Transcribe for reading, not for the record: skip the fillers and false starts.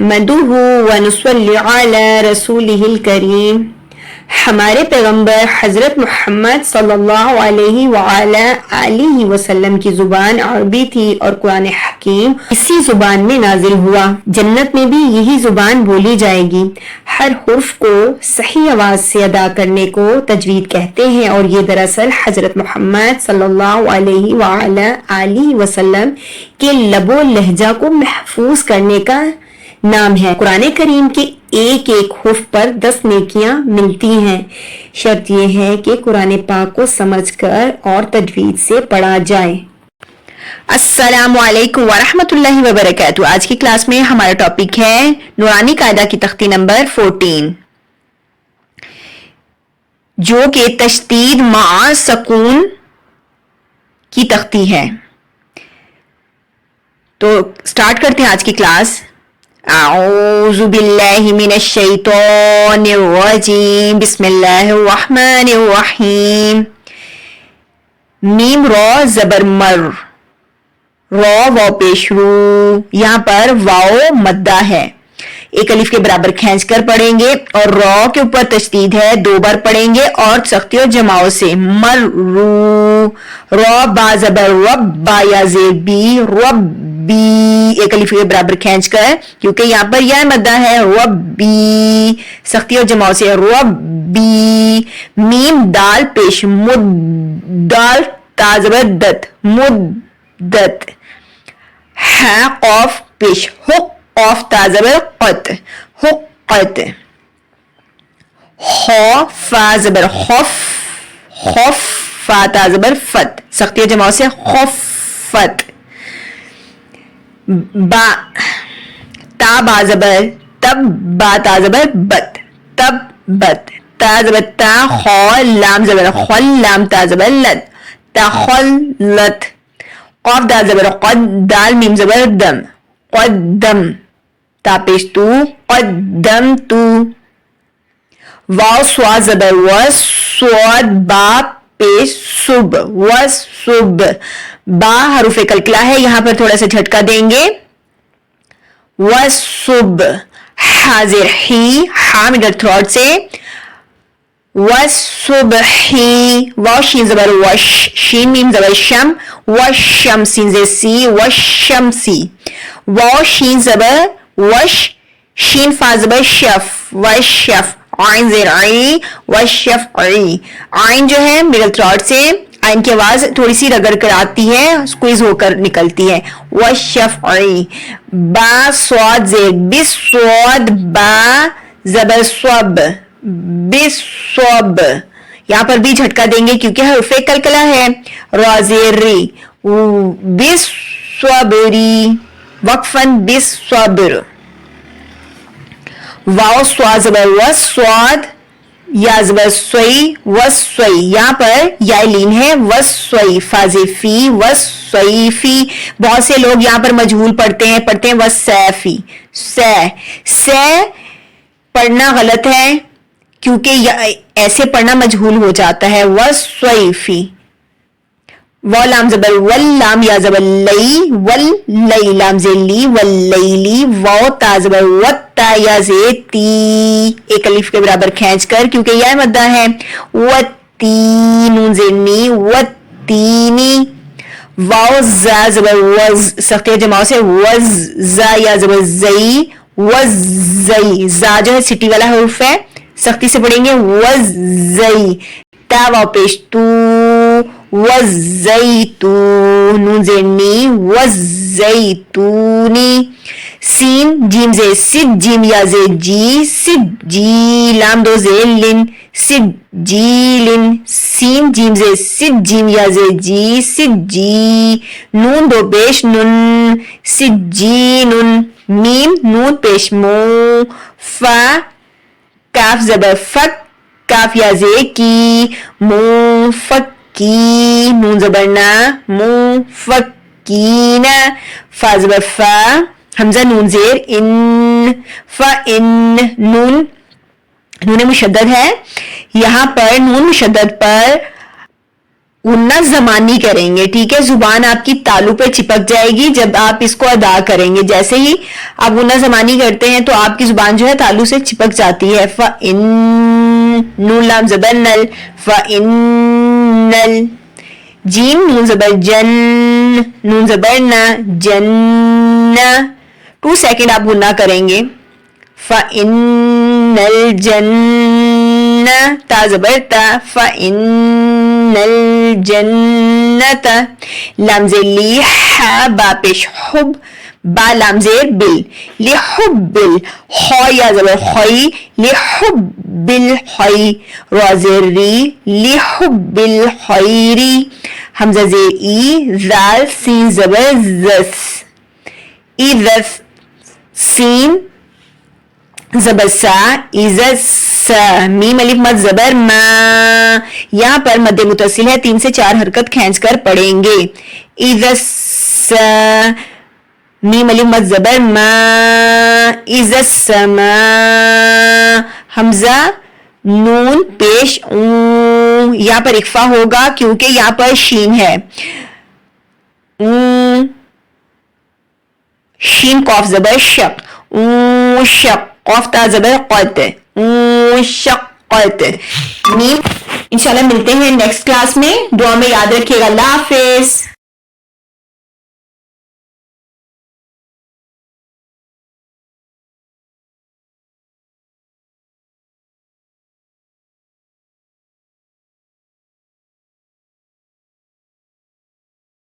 नहमदुहु व नुसल्ली अला रसूलिहिल करीम। हमारे पैगंबर हजरत मोहम्मद सल्लल्लाहु अलैहि वालैहि वसल्लम की जुबान अरबी थी और कुरान हकीम इसी जुबान में नाजिल हुआ। जन्नत में भी यही जुबान बोली जाएगी। हर हुर्फ को सही आवाज से अदा करने को तजवीद कहते हैं और ये दरअसल हजरत मोहम्मद सल्लल्लाहु अलैहि वसल्लम के लबो लहजा को महफूज करने का नाम है। कुरान करीम के एक एक हुर्फ पर 10 नेकियां मिलती हैं। शर्त यह है कि कुरान पाक को समझकर और तजवीद से पढ़ा जाए। अस्सलामु अलैकुम वरहमतुल्लाहि वबरकातुहू। आज की क्लास में हमारा टॉपिक है नूरानी कायदा की तख्ती नंबर 14, जो कि तशदीद मा सकून की तख्ती है। तो स्टार्ट करते हैं आज की क्लास। अऊज़ु बिल्लाहि मिनश शैतानिर रजीम, बिस्मिल्लाहिर रहमानिर रहीम। मीम रॉ ज़बर मर, रॉ वाव पेश रू, यहाँ पर वाव मद्दा है। एक अलिफ के बराबर खींच कर पढ़ेंगे और रॉ के ऊपर तशदीद है, 2 बार पढ़ेंगे और सख्ती और जमाओ से। मर रू, रॉ बा ज़बर रब, बा या ज़ेर बी, रब्बी, एक अलिफ के बराबर खींच कर, क्योंकि यहाँ पर यह मद्दा है, रब्बी, सख्ती और जमाओ से रब्बी। मीम दाल पेश मुद, दाल ता ज़बर दत, मुद्दत। है कौफ पेश हुक, कौफ ता ज़बर क़त, हुक्क़त। खौ फा ज़बर खौफ, खौफ फा ता ज़बर फत, सख्ती और जमाओ से खौफत। बा ता बा ज़बर तब, बा ता ज़बर बत, तब बत। ता ज़बर ता, खौ लाम ज़बर खल, लाम ता ज़बर लत, तखल्लत। क़ाफ दाल ज़बर क़द, दाल मीम ज़बर दम, क़द्दम। ता पेश तू, क़द्दम तू। वाव स्वा ज़बर वस, स्वाद बा पेश सुब, वस सुब। बा हरूफ कलकला है, यहां पर थोड़ा सा झटका देंगे, वस सुब। हाजिर ही, हा मिडल थ्रोट से, वसुबही। वाव शीन ज़बर वश, शीन मीम ज़बर शम, वशम सीन से सी, वशमसी। वाव शीन ज़बर वश, शीन फा ज़बर शफ, वशफ। आइन ज़ेर आई, वशफ़ई। आइन जो है मिडल थ्रोट से, आइन की आवाज थोड़ी सी रगड़ कर आती है, स्क्वीज होकर निकलती है, वशफ़ई। बा स्वाद ज़ेर बिस, स्वाद बा ज़बर स्वब, बिस्वब। यहां पर भी झटका देंगे क्योंकि हर्फ़े कलकला है। राज़ेरी, बिस्वबरी, वक्फन बिस्वब्र। वाव स्वा ज़बर वस, स्वाद या ज़बर स्वई, वस्वई। यहां पर या लीन है, वस्वई। फाज़ेफी, वस्वईफी। बहुत से लोग यहां पर मजहूल पढ़ते हैं वस्सैफी। से पढ़ना गलत है क्योंकि ऐसे पढ़ना मजहूल हो जाता है, वस्वईफी। व लाम ज़बर वल, लाम या ज़बर लई, वल लई, लाम ज़े ली, वल्लैली। वाव ता ज़बर वत, ता या ज़े ती, एक अलिफ के बराबर खींच कर, क्योंकि यह मद्दा है, वती, नून ज़े नी, वतीनी। वाव ज़ा ज़बर वज़, सख्ती जमाओ से वज़, ज़ा या ज़बर ज़ई, वज़ई। ज़ा जो है सिटी वाला हुर्फ है, सख्ती से पढ़ेंगे, वज़ई। ता वाव पेश तू, वज़ईतू, नून ज़ेर नी, वज़ईतूनी। सीन जीम जे सिद, जीम या जे जी, सिद जी, लाम दो ज़ेर लिन, सिद जी लिन। सीन जीम जे सिद, जीम या जे जी, सिद जी। नून दो पेश नुन, सिद जी नुन। मीम नून पेश मू, फा काफ ज़बर फक, काफ या जे की, मू फक की। नून ज़बर ना, मू फकीना। फा ज़बर फा, हमजा नून ज़ेर इन, फा इन। नून मुशद्दद है, यहां पर नून मुशद्दद पर غنہ زمانی کریں گے، ٹھیک ہے، زبان آپ کی تالو پہ چپک جائے گی جب آپ اس کو ادا کریں گے. جیسے ہی آپ غنہ زمانی کرتے ہیں تو آپ کی زبان جو ہے تالو سے چپک جاتی ہے. فَإِن نون لام زبر نل، فَإِنَّل. جیم نون زبر جن، نون زبر نہ، جن. 2 سیکنڈ آپ غنہ کریں گے. فَإِنَّ الْجَنَّةَ، تا زبر تا، فَإِنَّ الْجَنَّةَ. لام زیر لی، ح با پیش حب، با لام زیر بل، لحب ال. خو یا زبر خوی، لحب الخی. را زیر ری، لحب الخیر. حمزہ زیر ای، زال سین زبر زس، ایزس. سین زبر سا، ایزس. میم الف مد زبر ما، یہاں پر مد متصل ہے، 3 سے 4 حرکت کھینچ کر پڑھیں گے. ایزس، میم الف مد زبر ما، ایزس سما. حمزہ نون پیش اون، یہاں پر اخفا ہوگا کیونکہ یہاں پر شین ہے. شین قاف زبر شق، اون شق. قاف تا زبر قت، اون شقت. انشاءاللہ ملتے ہیں نیکسٹ کلاس میں. دعا میں یاد رکھیے گا. اللہ حافظ.